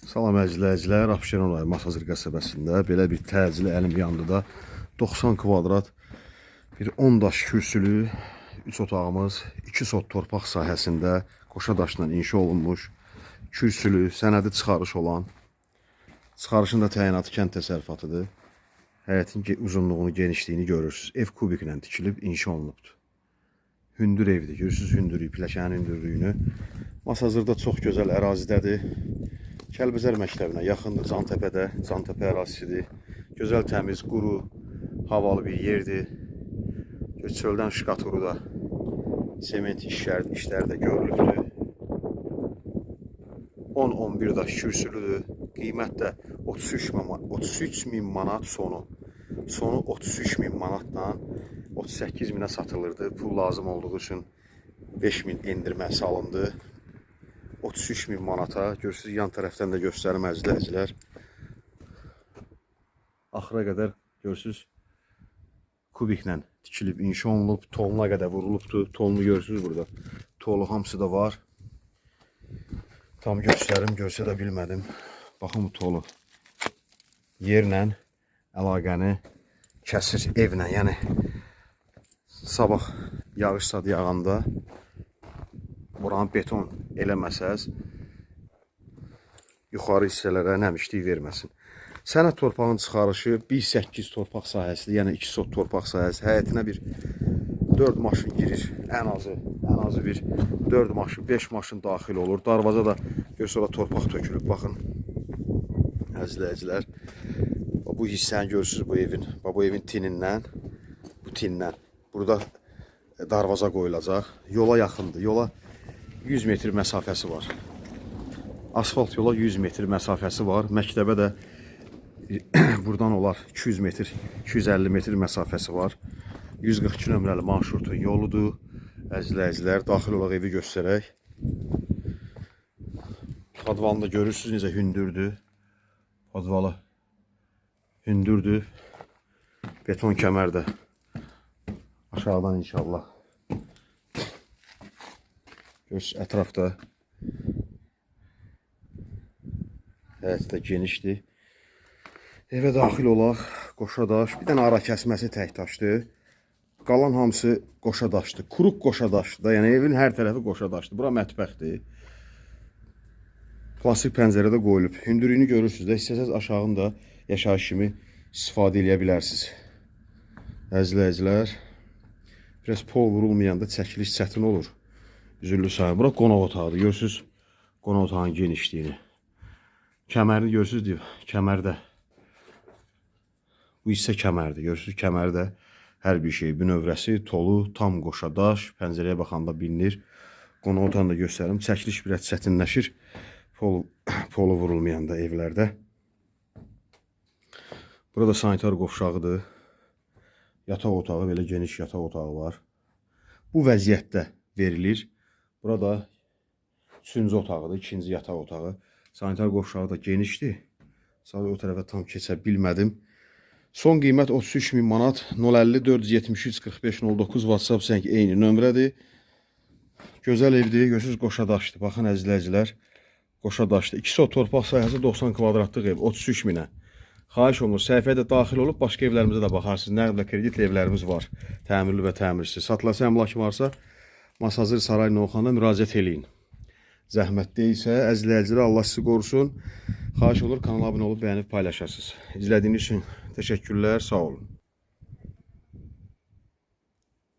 Salam əzizləyicilər, Abşeron rayonu Masazır qəsəbəsində belə bir təcili əlim yandı da 90 kvadrat bir 10 daş kürsülü 3 otağımız 2 sot torpaq sahəsində qoşa daşla inşa olunmuş kürsülü, sənədi çıxarış olan, çıxarışın da təyinatı kənd təsərrüfatıdır. Həyətin uzunluğunu, genişliyini görürsünüz. Ev kubiklə tikilib, inşa olunubdur. Hündür evdir, görürsünüz hündürlüyü, pilləkənin hündürlüyünü. Masazırda çox gözəl ərazidədir. Kəlbəzər məktəbinə yaxındır, Cantəpə ərazisidir. Gözəl, təmiz, quru, havalı bir yerdir. Çöldən şkaturu da, sement işləri də görülübdür. 10-11 daş kürsülüdür. Qiymət də 33 min manat sonu. Sonu 33 min manatdan 38 minə satılırdı. Pul lazım olduğu üçün 5 min endirmə salındı. 33 min manata. Görürsünüz, yan tərəfdən də göstərim əzizləyicilər. Axıra qədər görürsünüz, kubiklə tikilib, inşa olunub, toluna qədər vurulubdur. Tolunu görürsünüz burada. Tolu hamısı da var. Tam göstərim, görsə də bilmədim. Baxın bu tolu. Yerlə əlaqəni kəsir evlə. Yəni, sabah yağış saat yağanda buranı beton eləməsəz, yuxarı hissələrə nəmişlik verməsin. Sənəd torpağın çıxarışı 1.8 torpaq sahəsidir, yəni 2 sot torpaq sahəsi. Həyətinə bir 4 maşın girir, ən azı bir 4 maşın, 5 maşın daxil olur. Darvaza da görsə torpaq tökülüb, baxın. Əzizləyicilər, bu hissəni görürsünüz bu evin tinindən, bu tindən. Burada darvaza qoyulacaq, yola yaxındır, yola 100 metr məsafəsi var. Asfalt yola 100 metr məsafəsi var. Məktəbə də buradan olar 200 metr, 250 metr məsafəsi var. 142 nömrəli marşrutun yoludur. Əzizləyicilər, daxil olaq evi göstərək. Podvalını da görürsünüz necə hündürdür. Podvalı hündürdür. Beton kəmər də aşağıdan inşallah. Görürsünüz, ətrafda həyətdə genişdir. Evə daxil olaq, qoşa daş. Bir dənə ara kəsməsi tək daşdır. Qalan hamısı qoşa daşdır. Quruq qoşa daşdır da, yəni evin hər tərəfi qoşa daşdır. Bura mətbəxdir. Plastik pəncərə də qoyulub. Hündürlüyünü görürsünüz də, istəsəz aşağını da yaşayış kimi istifadə edə bilərsiniz. Əzizləyicilər, biraz pol vurulmayanda çəkiliş çətin olur. Üzüllü sahə. Bura qonaq otağıdır. Görürsünüz qonaq otağının genişliyini. Kəmərini görürsünüz deyir. Kəmərdə. Bu hissə kəmərdir. Görürsünüz kəmərdə hər bir şey. Bünövrəsi, tolu, tam qoşa daş. Pəncərəyə baxanda bilinir. Qonaq otağını da göstərim. Çəkiliş biraz çətinləşir. Polu vurulmayanda evlərdə. Burada sanitar qovşağıdır. Yataq otağı, belə geniş yataq otağı var. Bu vəziyyətdə verilir. Burada 3-cü otağıdır, 2-ci yataq otağı. Sanitar qovşağı da genişdir. Sadəcə o tərəfə tam keçə bilmədim. Son qiymət 33 min manat. 050 473 45 09 WhatsApp zəng eyni nömrədir. Gözəl evdir. Görürsünüz qoşa daşdır. Baxın əzizləyicilər. Qoşa daşdır. 2 sot torpaq sahəsi 90 kvadratlıq ev. 33 minə. Xahiş olunur. Səhifəyə də daxil olub başqa evlərimizə də baxarsınız. Nəqd kreditli evlərimiz var. Təmirli və təmirsiz. Satılası əmlak varsa Masazır Saray Novxanına müraciət eləyin. Zəhmət deyilsə, əzizləyicilər, Allah sizi qorusun. Xahiş olur, kanala abunə olub, bəyənib paylaşarsınız. İzlədiyiniz üçün təşəkkürlər, sağ olun.